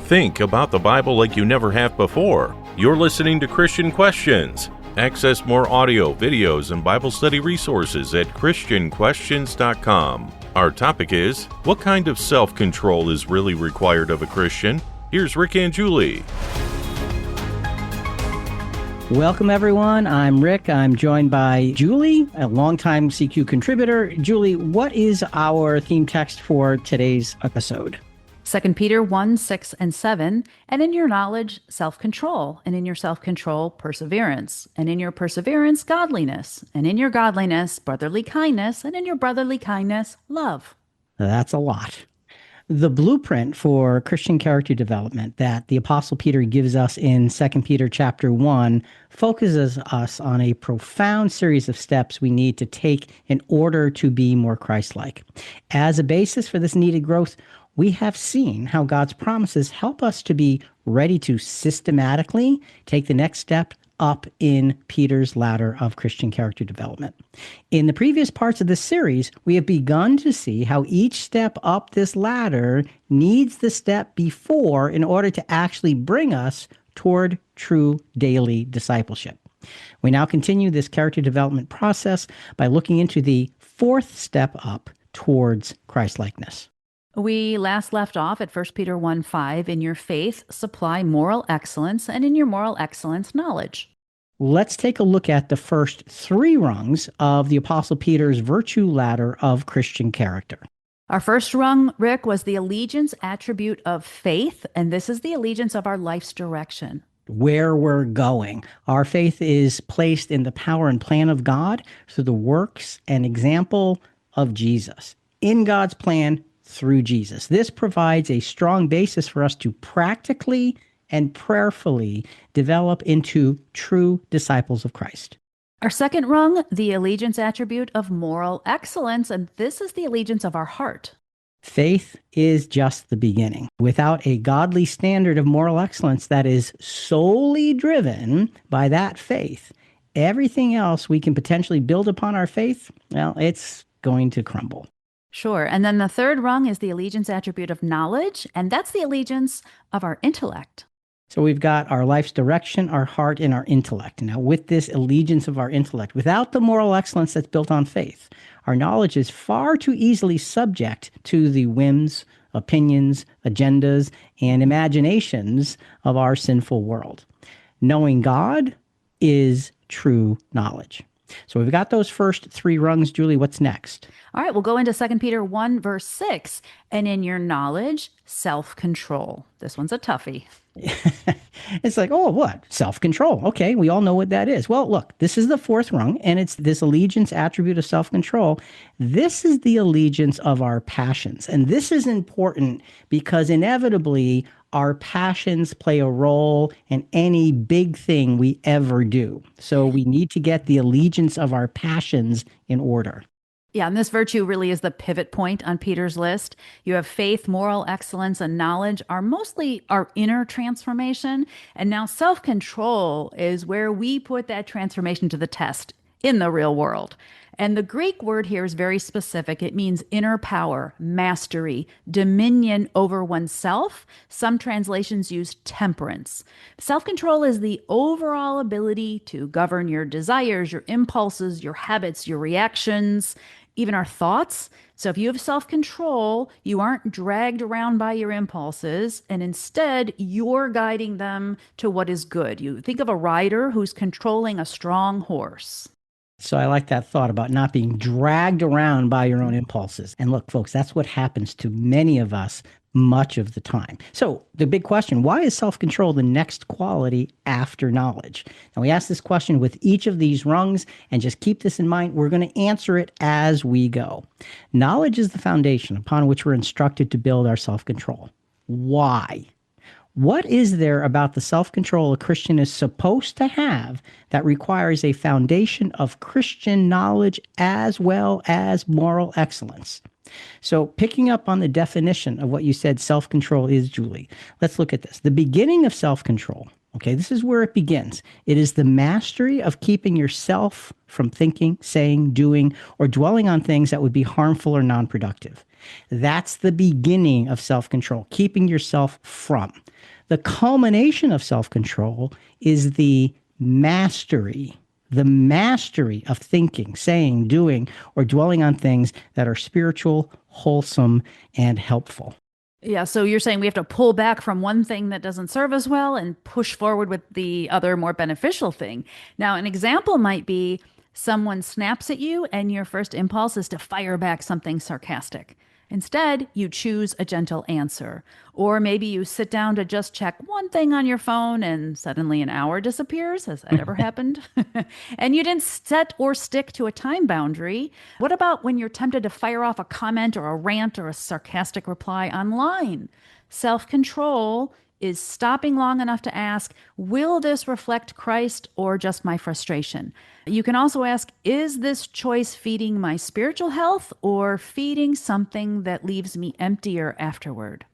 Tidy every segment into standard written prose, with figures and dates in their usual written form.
Think about the Bible like you never have before. You're listening to Christian Questions. Access more audio, videos, and Bible study resources at ChristianQuestions.com. Our topic is, what kind of self-control is really required of a Christian? Here's Rick and Julie. Welcome, everyone. I'm Rick. I'm joined by Julie, a longtime CQ contributor. Julie, what is our theme text for today's episode? 2 Peter 1, 6, and 7, and in your knowledge, self-control, and in your self-control, perseverance, and in your perseverance, godliness, and in your godliness, brotherly kindness, and in your brotherly kindness, love. That's a lot. The blueprint for Christian character development that the Apostle Peter gives us in 2 Peter chapter 1 focuses us on a profound series of steps we need to take in order to be more Christ-like. As a basis for this needed growth, we have seen how God's promises help us to be ready to systematically take the next step up in Peter's ladder of Christian character development. In the previous parts of this series, we have begun to see how each step up this ladder needs the step before in order to actually bring us toward true daily discipleship. We now continue this character development process by looking into the fourth step up towards Christlikeness. We last left off at 1 Peter 1, 5, in your faith, supply moral excellence, and in your moral excellence, knowledge. Let's take a look at the first three rungs of the Apostle Peter's virtue ladder of Christian character. Our first rung, Rick, was the allegiance attribute of faith, and this is the allegiance of our life's direction. Where we're going. Our faith is placed in the power and plan of God through the works and example of Jesus. In God's plan, through Jesus. This provides a strong basis for us to practically and prayerfully develop into true disciples of Christ. Our second rung, the allegiance attribute of moral excellence, and this is the allegiance of our heart. Faith is just the beginning. Without a godly standard of moral excellence that is solely driven by that faith, everything else we can potentially build upon our faith, well, it's going to crumble. Sure. And then the third rung is the allegiance attribute of knowledge, and that's the allegiance of our intellect. So we've got our life's direction, our heart, and our intellect. Now, with this allegiance of our intellect, without the moral excellence that's built on faith, our knowledge is far too easily subject to the whims, opinions, agendas, and imaginations of our sinful world. Knowing God is true knowledge. So we've got those first three rungs. Julie, what's next? All right, we'll go into 2 Peter 1, verse 6. And in your knowledge, self-control. This one's a toughie. It's like, oh, what? Self-control. Okay, we all know what that is. Well, look, this is the fourth rung, and it's this allegiance attribute of self-control. This is the allegiance of our passions. And this is important because inevitably our passions play a role in any big thing we ever do. So we need to get the allegiance of our passions in order. Yeah, and this virtue really is the pivot point on Peter's list. You have faith, moral excellence, and knowledge are mostly our inner transformation. And now self-control is where we put that transformation to the test in the real world. And the Greek word here is very specific. It means inner power, mastery, dominion over oneself. Some translations use temperance. Self-control is the overall ability to govern your desires, your impulses, your habits, your reactions, even our thoughts. So if you have self-control, you aren't dragged around by your impulses, and instead you're guiding them to what is good. You think of a rider who's controlling a strong horse. So I like that thought about not being dragged around by your own impulses. And look, folks, that's what happens to many of us much of the time. So the big question, why is self-control the next quality after knowledge? Now we ask this question with each of these rungs, and just keep this in mind. We're going to answer it as we go. Knowledge is the foundation upon which we're instructed to build our self-control. Why? What is there about the self-control a Christian is supposed to have that requires a foundation of Christian knowledge as well as moral excellence? So picking up on the definition of what you said self-control is, Julie, let's look at this. The beginning of self-control, Okay, this is where it begins. It is the mastery of keeping yourself from thinking, saying, doing, or dwelling on things that would be harmful or non-productive. That's the beginning of self-control, keeping yourself from. The culmination of self-control is the mastery of thinking, saying, doing, or dwelling on things that are spiritual, wholesome, and helpful. Yeah, so you're saying we have to pull back from one thing that doesn't serve us well and push forward with the other more beneficial thing. Now, an example might be someone snaps at you and your first impulse is to fire back something sarcastic. Instead, you choose a gentle answer. Or maybe you sit down to just check one thing on your phone and suddenly an hour disappears. Has that ever happened? And you didn't set or stick to a time boundary. What about when you're tempted to fire off a comment or a rant or a sarcastic reply online? Self-control is stopping long enough to ask, will this reflect Christ or just my frustration? You can also ask, is this choice feeding my spiritual health or feeding something that leaves me emptier afterward?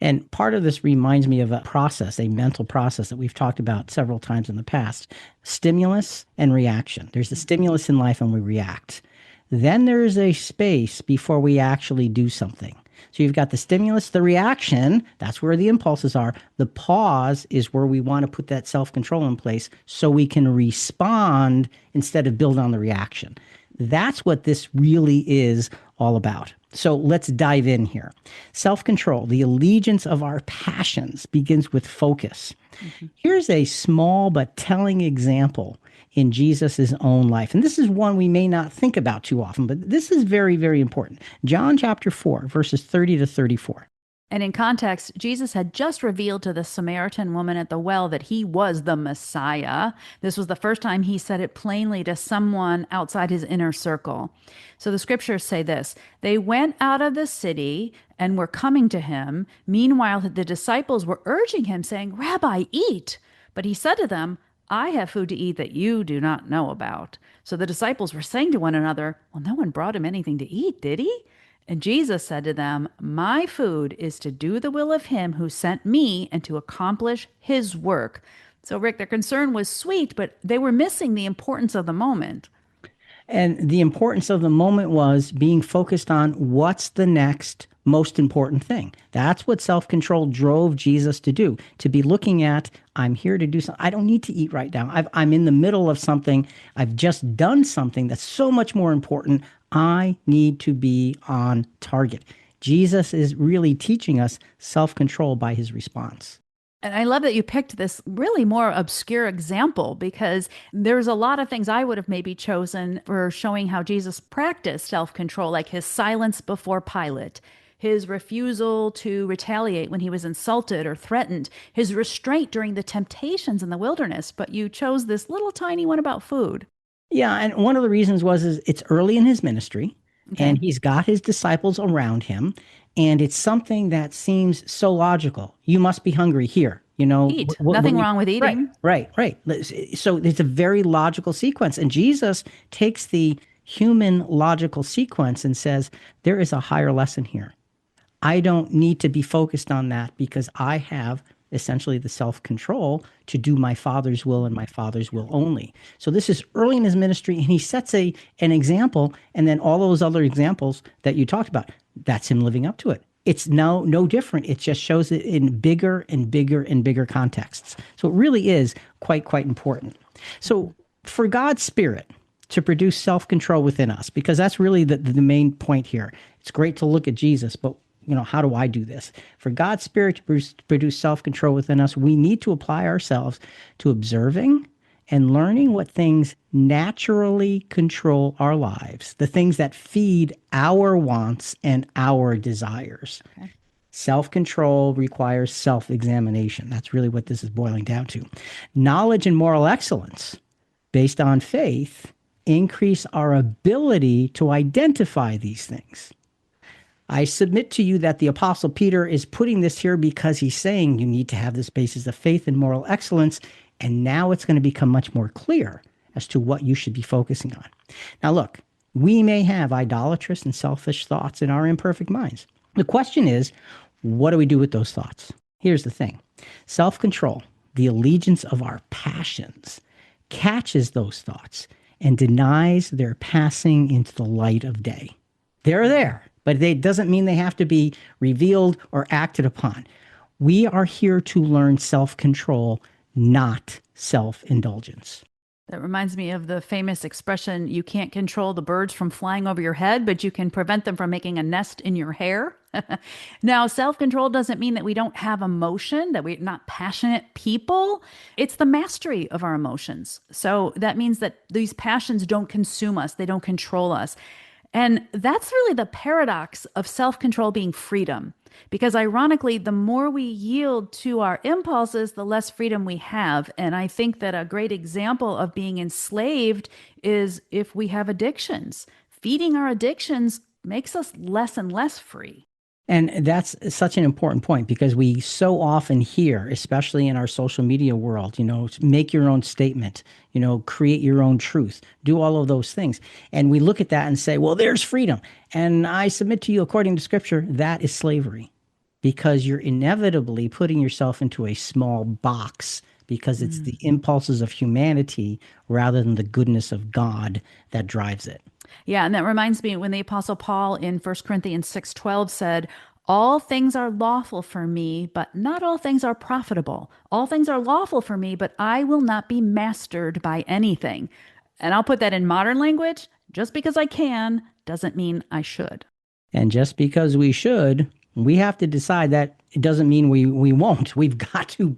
And part of this reminds me of a process, a mental process that we've talked about several times in the past. Stimulus and reaction. There's a stimulus in life and we react. Then there's a space before we actually do something. So you've got the stimulus, the reaction, that's where the impulses are. The pause is where we want to put that self-control in place so we can respond instead of build on the reaction. That's what this really is all about. So let's dive in here. Self-control, the allegiance of our passions, begins with focus. Here's a small but telling example in Jesus' own life. And this is one we may not think about too often, but this is very, very important. John chapter 4, verses 30 to 34. And in context, Jesus had just revealed to the Samaritan woman at the well that he was the Messiah. This was the first time he said it plainly to someone outside his inner circle. So the scriptures say this: they went out of the city and were coming to him. Meanwhile, the disciples were urging him, saying, "Rabbi, eat." But he said to them, "I have food to eat that you do not know about." So the disciples were saying to one another, "Well, no one brought him anything to eat, did he?" And Jesus said to them, "My food is to do the will of him who sent me and to accomplish his work." So, Rick, their concern was sweet, but they were missing the importance of the moment. And the importance of the moment was being focused on what's the next most important thing. That's what self-control drove Jesus to do, to be looking at, I'm here to do something. I don't need to eat right now. I'm in the middle of something. I've just done something that's so much more important. I need to be on target. Jesus is really teaching us self-control by his response. And I love that you picked this really more obscure example, because there's a lot of things I would have maybe chosen for showing how Jesus practiced self-control, like his silence before Pilate, his refusal to retaliate when he was insulted or threatened, his restraint during the temptations in the wilderness. But you chose this little tiny one about food. Yeah, and one of the reasons is it's early in his ministry, Okay. and he's got his disciples around him, and it's something that seems so logical. You must be hungry here. Eat. Nothing wrong with eating. Right. So it's a very logical sequence. And Jesus takes the human logical sequence and says, there is a higher lesson here. I don't need to be focused on that because I have essentially the self-control to do my Father's will and my Father's will only. So this is early in his ministry, and he sets an example, and then all those other examples that you talked about, that's him living up to it. It's no different. It just shows it in bigger and bigger and bigger contexts. So it really is quite important. So for God's Spirit to produce self-control within us, because that's really the main point here. It's great to look at Jesus, but how do I do this? For God's Spirit to produce self-control within us, we need to apply ourselves to observing and learning what things naturally control our lives, the things that feed our wants and our desires. Okay. Self-control requires self-examination. That's really what this is boiling down to. Knowledge and moral excellence, based on faith, increase our ability to identify these things. I submit to you that the Apostle Peter is putting this here because he's saying you need to have this basis of faith and moral excellence, and now it's going to become much more clear as to what you should be focusing on. Now look, we may have idolatrous and selfish thoughts in our imperfect minds. The question is, what do we do with those thoughts? Here's the thing. Self-control, the allegiance of our passions, catches those thoughts and denies their passing into the light of day. They're there, but it doesn't mean they have to be revealed or acted upon. We are here to learn self-control, not self-indulgence. That reminds me of the famous expression, you can't control the birds from flying over your head, but you can prevent them from making a nest in your hair. Now, self-control doesn't mean that we don't have emotion, that we're not passionate people. It's the mastery of our emotions. So that means that these passions don't consume us, they don't control us. And that's really the paradox of self-control being freedom. Because ironically, the more we yield to our impulses, the less freedom we have. And I think that a great example of being enslaved is if we have addictions. Feeding our addictions makes us less and less free. And that's such an important point because we so often hear, especially in our social media world, make your own statement, create your own truth, do all of those things. And we look at that and say, well, there's freedom. And I submit to you, according to Scripture, that is slavery because you're inevitably putting yourself into a small box because it's the impulses of humanity rather than the goodness of God that drives it. Yeah, and that reminds me when the Apostle Paul in 1 Corinthians 6:12 said, all things are lawful for me, but not all things are profitable. All things are lawful for me, but I will not be mastered by anything. And I'll put that in modern language. Just because I can doesn't mean I should. And just because we should, we have to decide that it doesn't mean we won't. We've got to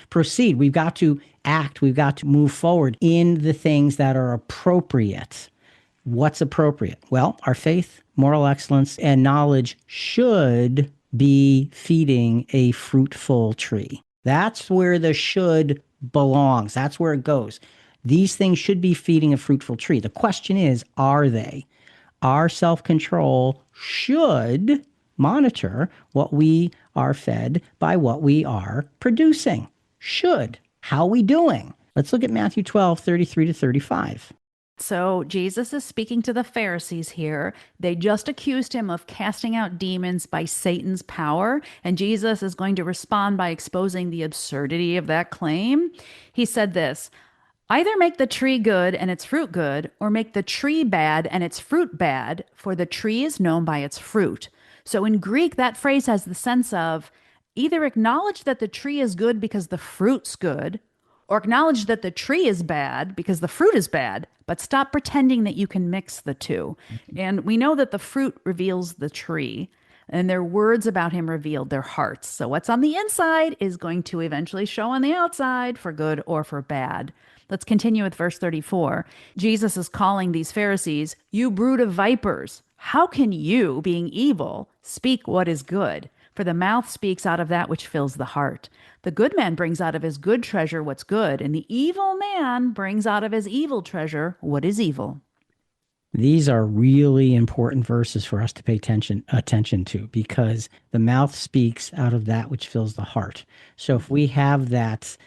proceed. We've got to act. We've got to move forward in the things that are appropriate. What's appropriate? Well, our faith, moral excellence, and knowledge should be feeding a fruitful tree. That's where the should belongs. That's where it goes. These things should be feeding a fruitful tree. The question is, are they? Our self-control should monitor what we are fed by what we are producing. Should. How are we doing? Let's look at Matthew 12:33-35. So Jesus is speaking to the Pharisees here. They just accused him of casting out demons by Satan's power, and Jesus is going to respond by exposing the absurdity of that claim. He said this, either make the tree good and its fruit good, or make the tree bad and its fruit bad, for the tree is known by its fruit. So in Greek, that phrase has the sense of either acknowledge that the tree is good because the fruit's good, or acknowledge that the tree is bad because the fruit is bad, but stop pretending that you can mix the two. And we know that the fruit reveals the tree, and their words about him revealed their hearts. So what's on the inside is going to eventually show on the outside for good or for bad. Let's continue with verse 34. Jesus is calling these Pharisees, you brood of vipers. How can you, being evil, speak what is good? For the mouth speaks out of that which fills the heart. The good man brings out of his good treasure what's good, and the evil man brings out of his evil treasure what is evil. These are really important verses for us to pay attention to because the mouth speaks out of that which fills the heart. So if we have that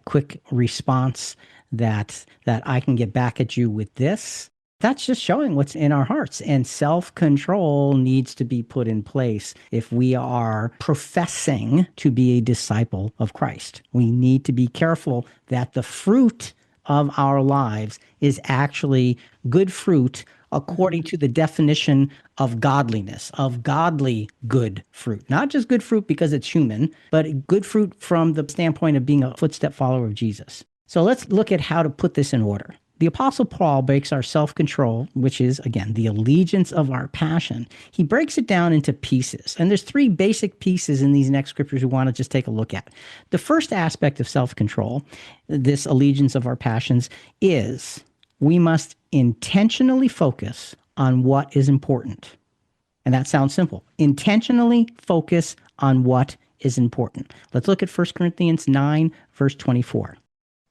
quick response that I can get back at you with this, that's just showing what's in our hearts. And self-control needs to be put in place if we are professing to be a disciple of Christ. We need to be careful that the fruit of our lives is actually good fruit according to the definition of godliness, of godly good fruit. Not just good fruit because it's human, but good fruit from the standpoint of being a footstep follower of Jesus. So let's look at how to put this in order. The Apostle Paul breaks our self-control, which is, again, the allegiance of our passion. He breaks it down into pieces. And there's three basic pieces in these next scriptures we want to just take a look at. The first aspect of self-control, this allegiance of our passions, is we must intentionally focus on what is important. And that sounds simple. Intentionally focus on what is important. Let's look at 1 Corinthians 9, verse 24.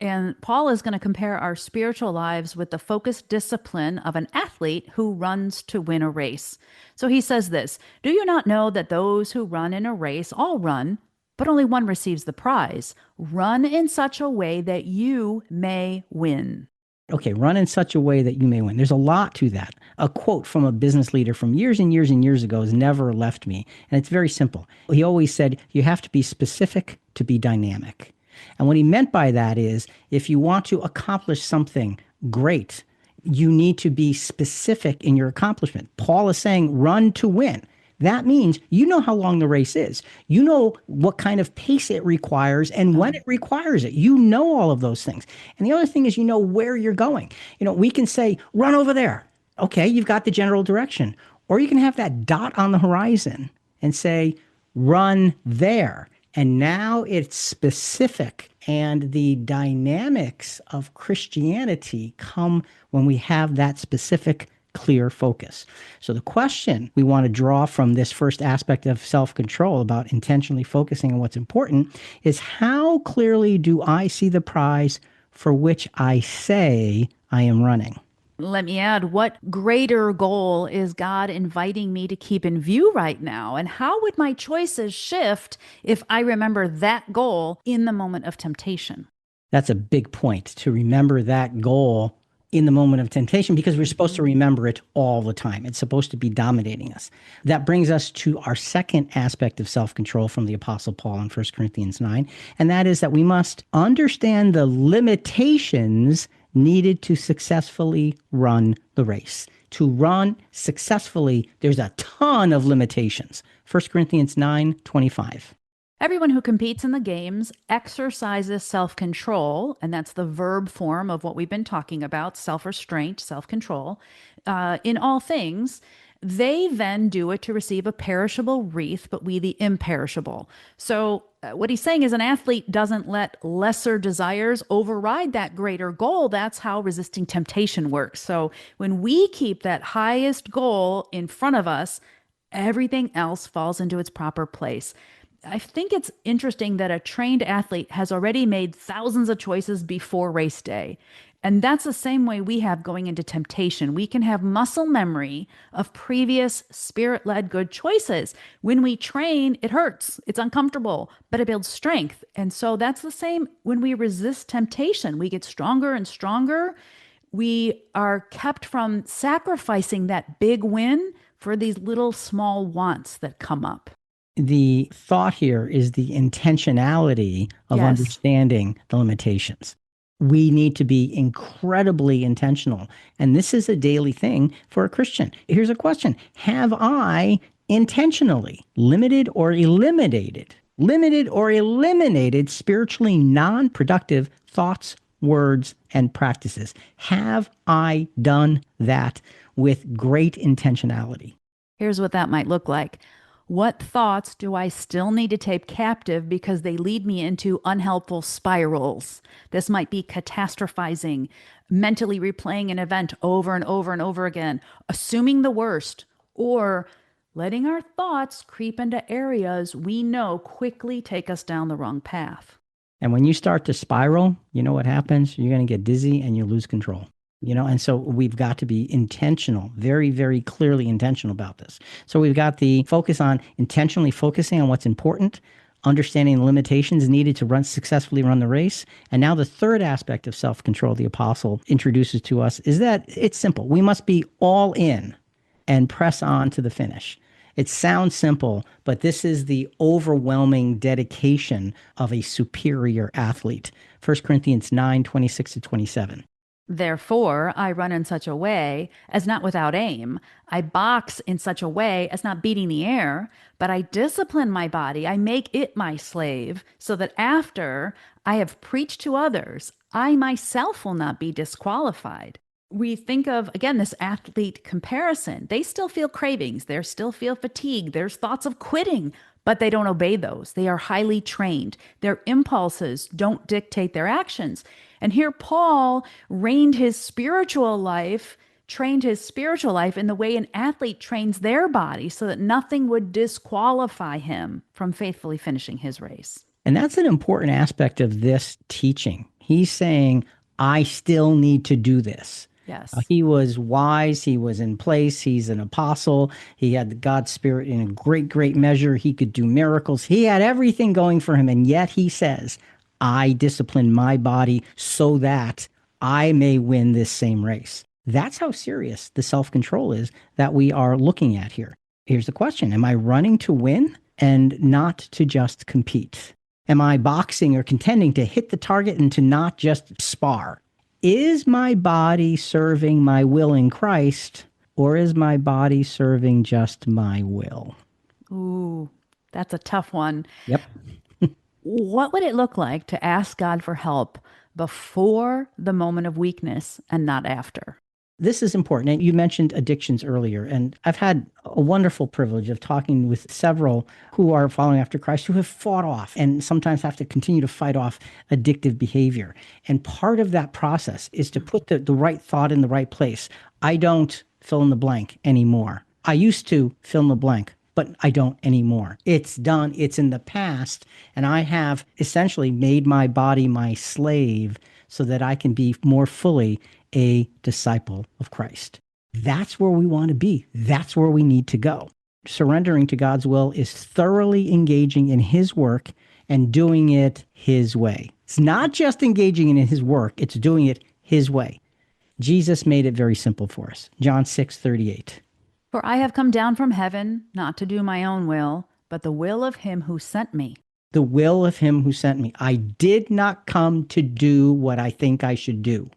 And Paul is going to compare our spiritual lives with the focused discipline of an athlete who runs to win a race. So he says this, do you not know that those who run in a race all run, but only one receives the prize? Run in such a way that you may win. Okay, run in such a way that you may win. There's a lot to that. A quote from a business leader from years and years and years ago has never left me. And it's very simple. He always said, you have to be specific to be dynamic. And what he meant by that is if you want to accomplish something great, you need to be specific in your accomplishment. Paul is saying run to win. That means you know how long the race is. You know what kind of pace it requires and when it requires it. You know all of those things. And the other thing is you know where you're going. We can say, run over there. Okay, you've got the general direction. Or you can have that dot on the horizon and say, run there. And now it's specific. And the dynamics of Christianity come when we have that specific, clear focus. So the question we want to draw from this first aspect of self-control about intentionally focusing on what's important is how clearly do I see the prize for which I say I am running? Let me add, what greater goal is God inviting me to keep in view right now? And how would my choices shift if I remember that goal in the moment of temptation? That's a big point, to remember that goal in the moment of temptation, because we're supposed to remember it all the time. It's supposed to be dominating us. That brings us to our second aspect of self-control from the Apostle Paul in 1 Corinthians 9, and that is that we must understand the limitations needed to successfully run the race. To run successfully, there's a ton of limitations. 1 Corinthians 9:25. Everyone who competes in the games exercises self-control, and that's the verb form of what we've been talking about, self-restraint, self-control, in all things. They then do it to receive a perishable wreath, but we the imperishable. So what he's saying is an athlete doesn't let lesser desires override that greater goal. That's how resisting temptation works. So when we keep that highest goal in front of us, everything else falls into its proper place. I think it's interesting that a trained athlete has already made thousands of choices before race day. And that's the same way we have going into temptation. We can have muscle memory of previous spirit-led good choices. When we train, it hurts, it's uncomfortable, but it builds strength. And so that's the same when we resist temptation. We get stronger and stronger. We are kept from sacrificing that big win for these little small wants that come up. The thought here is the intentionality of understanding the limitations. We need to be incredibly intentional. And this is a daily thing for a Christian. Here's a question. Have I intentionally limited or eliminated spiritually non-productive thoughts, words, and practices? Have I done that with great intentionality? Here's what that might look like. What thoughts do I still need to take captive because they lead me into unhelpful spirals? This might be catastrophizing, mentally replaying an event over and over and over again, assuming the worst, or letting our thoughts creep into areas we know quickly take us down the wrong path. And when you start to spiral, you know what happens? You're going to get dizzy and you lose control. And so we've got to be intentional, very, very clearly intentional about this. So we've got the focus on intentionally focusing on what's important, understanding the limitations needed to successfully run the race. And now the third aspect of self-control the apostle introduces to us is that it's simple. We must be all in and press on to the finish. It sounds simple, but this is the overwhelming dedication of a superior athlete. 1 Corinthians 9:26-27. Therefore, I run in such a way as not without aim. I box in such a way as not beating the air, but I discipline my body. I make it my slave, so that after I have preached to others, I myself will not be disqualified. We think of, again, this athlete comparison. They still feel cravings. They still feel fatigue. There's thoughts of quitting, but they don't obey those. They are highly trained. Their impulses don't dictate their actions. And here Paul trained his spiritual life in the way an athlete trains their body so that nothing would disqualify him from faithfully finishing his race. And that's an important aspect of this teaching. He's saying, I still need to do this. Yes. He was wise. He was in place. He's an apostle. He had God's Spirit in a great, great measure. He could do miracles. He had everything going for him. And yet he says, I discipline my body so that I may win this same race. That's how serious the self-control is that we are looking at here. Here's the question. Am I running to win and not to just compete? Am I boxing or contending to hit the target and to not just spar? Is my body serving my will in Christ, or is my body serving just my will? Ooh, that's a tough one. Yep. What would it look like to ask God for help before the moment of weakness and not after? This is important. And you mentioned addictions earlier, and I've had a wonderful privilege of talking with several who are following after Christ who have fought off and sometimes have to continue to fight off addictive behavior. And part of that process is to put the right thought in the right place. I don't fill in the blank anymore. I used to fill in the blank, but I don't anymore. It's done. It's in the past. And I have essentially made my body my slave so that I can be more fully a disciple of Christ. That's where we want to be. That's where we need to go. Surrendering to God's will is thoroughly engaging in his work and doing it his way. It's not just engaging in his work, it's doing it his way. Jesus made it very simple for us. John 6:38. For I have come down from heaven, not to do my own will, but the will of him who sent me. The will of him who sent me. I did not come to do what I think I should do.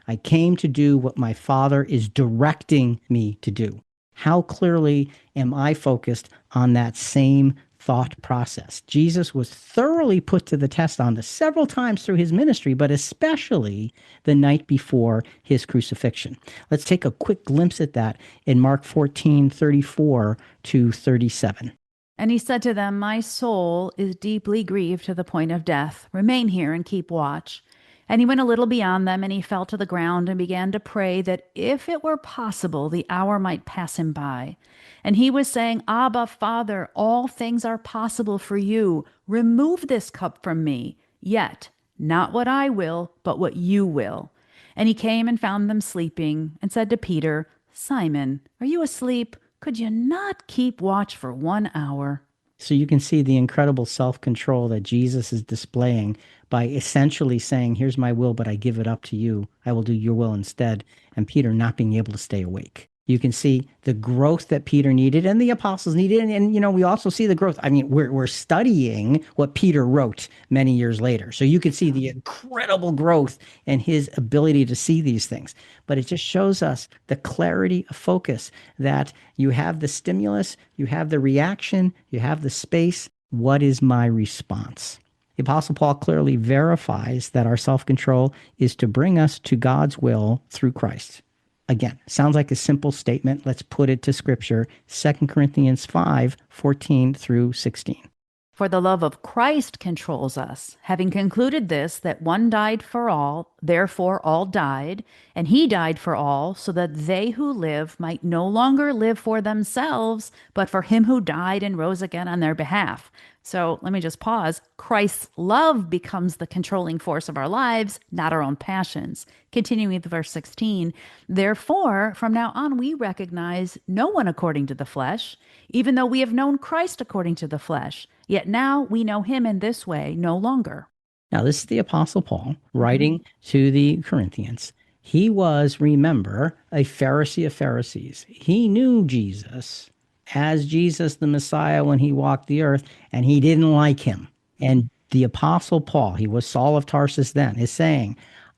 I came to do what my Father is directing me to do. How clearly am I focused on that same thought process? Jesus was thoroughly put to the test on this several times through his ministry, but especially the night before his crucifixion. Let's take a quick glimpse at that in Mark 14:34 to 37. And he said to them, my soul is deeply grieved to the point of death. Remain here and keep watch. And he went a little beyond them, and he fell to the ground and began to pray that if it were possible, the hour might pass him by. And he was saying, Abba, Father, all things are possible for you. Remove this cup from me. Yet, not what I will, but what you will. And he came and found them sleeping, and said to Peter, Simon, are you asleep? Could you not keep watch for 1 hour? So you can see the incredible self-control that Jesus is displaying by essentially saying, here's my will, but I give it up to you. I will do your will instead. And Peter not being able to stay awake. You can see the growth that Peter needed and the apostles needed. And we also see the growth. I mean, we're studying what Peter wrote many years later. So you can see the incredible growth and his ability to see these things. But it just shows us the clarity of focus that you have the stimulus, you have the reaction, you have the space. What is my response? The Apostle Paul clearly verifies that our self-control is to bring us to God's will through Christ. Again, sounds like a simple statement. Let's put it to Scripture. 2 Corinthians 5:14 through 16. For the love of Christ controls us, having concluded this, that one died for all, therefore all died, and he died for all, so that they who live might no longer live for themselves, but for him who died and rose again on their behalf. So let me just pause. Christ's love becomes the controlling force of our lives, not our own passions. Continuing with verse 16, therefore, from now on, we recognize no one according to the flesh, even though we have known Christ according to the flesh. Yet now we know him in this way no longer. Now, this is the Apostle Paul writing to the Corinthians. He was, remember, a Pharisee of Pharisees. He knew Jesus as Jesus the Messiah when he walked the earth, and he didn't like him. And the Apostle Paul, he was Saul of Tarsus then, is saying,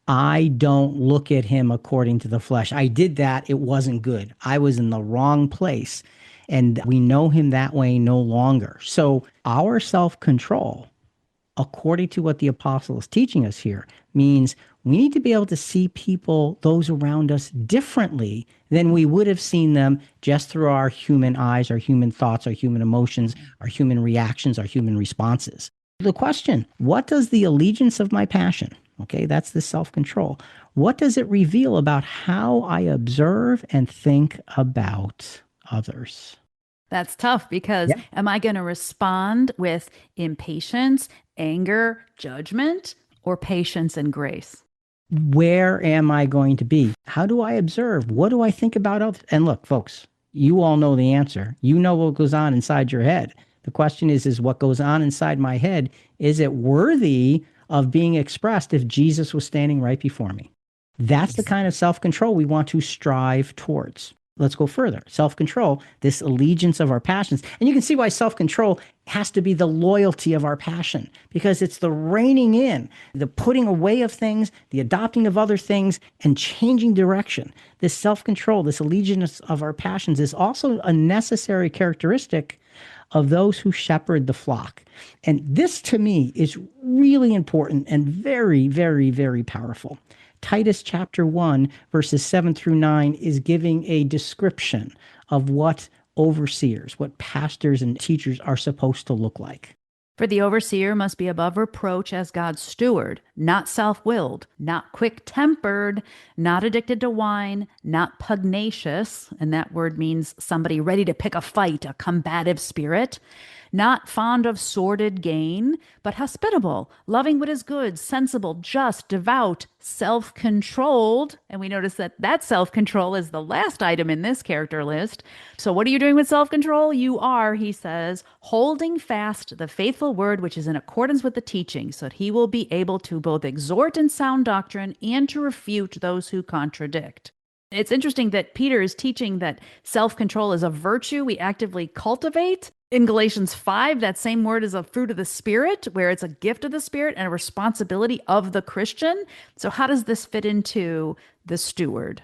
I don't look at him according to the flesh. I did that. It wasn't good. I was in the wrong place. And we know him that way no longer. So our self-control, according to what the apostle is teaching us here, means we need to be able to see people, those around us, differently than we would have seen them just through our human eyes, our human thoughts, our human emotions, our human reactions, our human responses. The question, what does the allegiance of my passion, okay, that's the self-control, what does it reveal about how I observe and think about others? That's tough because am I going to respond with impatience, anger, judgment, or patience and grace? Where am I going to be? How do I observe? What do I think about others? And look, folks, you all know the answer. You know what goes on inside your head. The question is what goes on inside my head, is it worthy of being expressed if Jesus was standing right before me? That's the kind of self-control we want to strive towards. Let's go further. Self-control, this allegiance of our passions. And you can see why self-control has to be the loyalty of our passion, because it's the reining in, the putting away of things, the adopting of other things, and changing direction. This self-control, this allegiance of our passions is also a necessary characteristic of those who shepherd the flock. And this, to me, is really important and very, very, very powerful. Titus chapter 1, verses 7 through 9 is giving a description of what overseers, what pastors and teachers are supposed to look like. For the overseer must be above reproach as God's steward, not self-willed, not quick-tempered, not addicted to wine, not pugnacious, and that word means somebody ready to pick a fight, a combative spirit, not fond of sordid gain, but hospitable, loving what is good, sensible, just, devout, self-controlled. And we notice that that self-control is the last item in this character list. So what are you doing with self-control? You are, he says, holding fast the faithful word which is in accordance with the teaching, so that he will be able to both exhort in sound doctrine and to refute those who contradict. It's interesting that Peter is teaching that self-control is a virtue we actively cultivate. In Galatians 5, that same word is a fruit of the Spirit, where it's a gift of the Spirit and a responsibility of the Christian. So how does this fit into the steward?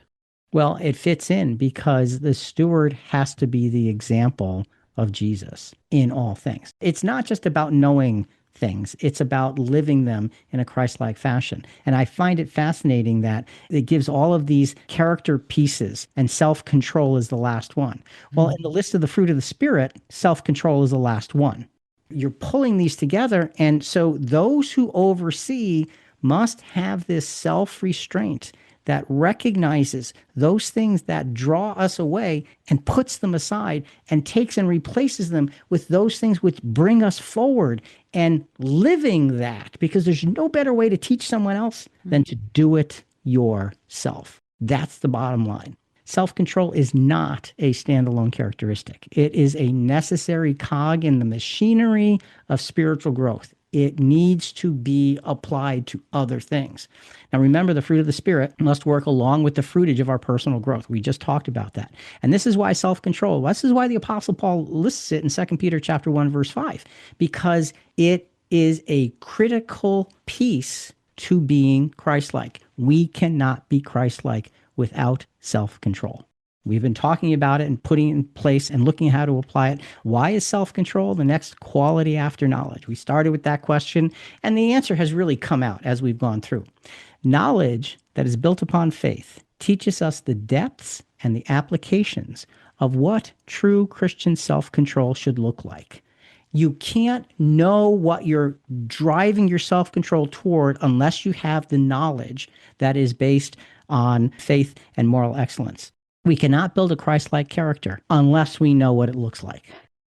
Well, it fits in because the steward has to be the example of Jesus in all things. It's not just about knowing things. It's about living them in a Christ-like fashion. And I find it fascinating that it gives all of these character pieces, and self-control is the last one. Well, in the list of the fruit of the Spirit, self-control is the last one. You're pulling these together, and so those who oversee must have this self-restraint that recognizes those things that draw us away and puts them aside and takes and replaces them with those things which bring us forward, and living that, because there's no better way to teach someone else than to do it yourself. That's the bottom line. Self-control is not a standalone characteristic. It is a necessary cog in the machinery of spiritual growth. It needs to be applied to other things. Now, remember, the fruit of the Spirit must work along with the fruitage of our personal growth. We just talked about that. And this is why self-control, this is why the Apostle Paul lists it in 2 Peter chapter 1, verse 5, because it is a critical piece to being Christ-like. We cannot be Christ-like without self-control. We've been talking about it and putting it in place and looking at how to apply it. Why is self-control the next quality after knowledge? We started with that question, and the answer has really come out as we've gone through. Knowledge that is built upon faith teaches us the depths and the applications of what true Christian self-control should look like. You can't know what you're driving your self-control toward unless you have the knowledge that is based on faith and moral excellence. We cannot build a Christ-like character unless we know what it looks like.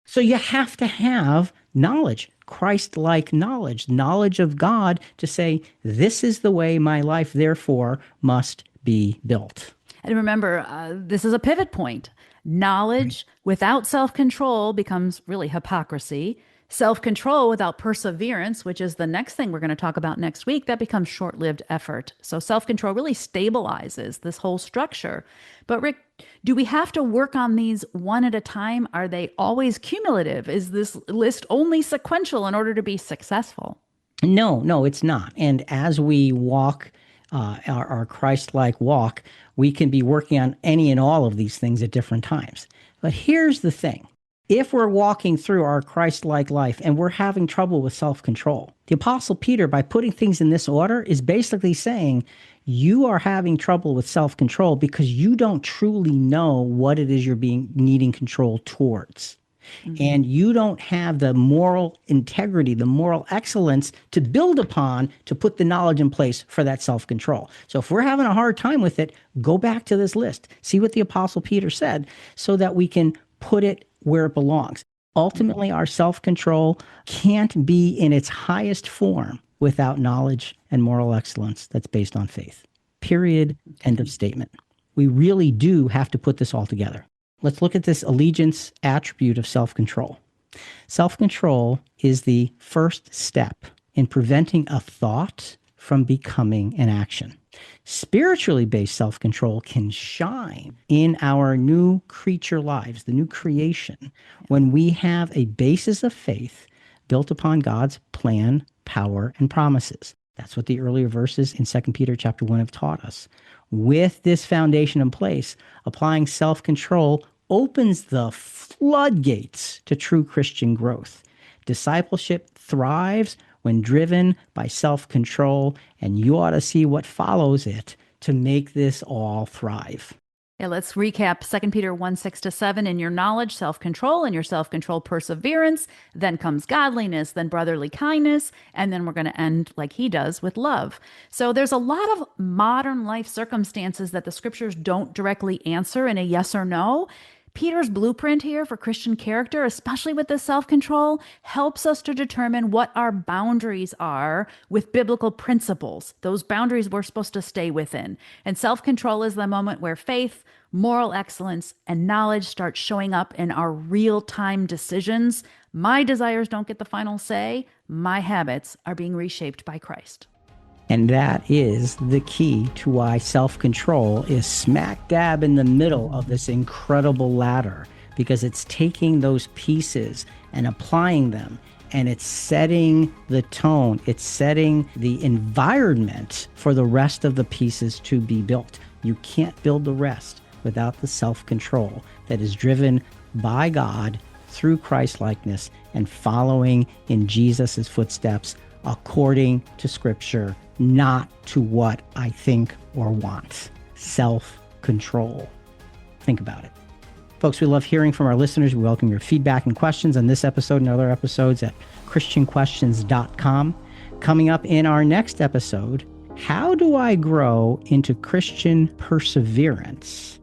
So you have to have knowledge, Christ-like knowledge of God, to say, this is the way my life, therefore, must be built. And remember, this is a pivot point. Knowledge without self-control becomes really hypocrisy. Self-control without perseverance, which is the next thing we're going to talk about next week, that becomes short-lived effort. So self-control really stabilizes this whole structure. But Rick, do we have to work on these one at a time? Are they always cumulative? Is this list only sequential in order to be successful? No, it's not. And as we walk our Christ-like walk, we can be working on any and all of these things at different times. But here's the thing. If we're walking through our Christ-like life and we're having trouble with self-control, the Apostle Peter, by putting things in this order, is basically saying you are having trouble with self-control because you don't truly know what it is you're needing control towards. Mm-hmm. And you don't have the moral integrity, the moral excellence to build upon to put the knowledge in place for that self-control. So if we're having a hard time with it, go back to this list, see what the Apostle Peter said, so that we can put it where it belongs. Ultimately, our self-control can't be in its highest form without knowledge and moral excellence that's based on faith. Period. End of statement. We really do have to put this all together. Let's look at this allegiance attribute of self-control. Self-control is the first step in preventing a thought from becoming an action. Spiritually based self-control can shine in our new creature lives, the new creation, when we have a basis of faith built upon God's plan, power, and promises. That's what the earlier verses in 2 Peter chapter 1 have taught us. With this foundation in place, applying self-control opens the floodgates to true Christian growth. Discipleship thrives when driven by self-control, and you ought to see what follows it to make this all thrive. Yeah, let's recap 2 Peter 1:6-7. In your knowledge, self-control, and your self-control, perseverance. Then comes godliness, then brotherly kindness, and then we're going to end like he does with love. So there's a lot of modern life circumstances that the scriptures don't directly answer in a yes or no. Peter's blueprint here for Christian character, especially with this self-control, helps us to determine what our boundaries are with biblical principles, those boundaries we're supposed to stay within. And self-control is the moment where faith, moral excellence, and knowledge start showing up in our real-time decisions. My desires don't get the final say. My habits are being reshaped by Christ. And that is the key to why self-control is smack dab in the middle of this incredible ladder, because it's taking those pieces and applying them, and it's setting the tone. It's setting the environment for the rest of the pieces to be built. You can't build the rest without the self-control that is driven by God through Christlikeness and following in Jesus' footsteps according to Scripture, not to what I think or want. Self-control. Think about it. Folks, we love hearing from our listeners. We welcome your feedback and questions on this episode and other episodes at christianquestions.com. Coming up in our next episode, how do I grow into Christian perseverance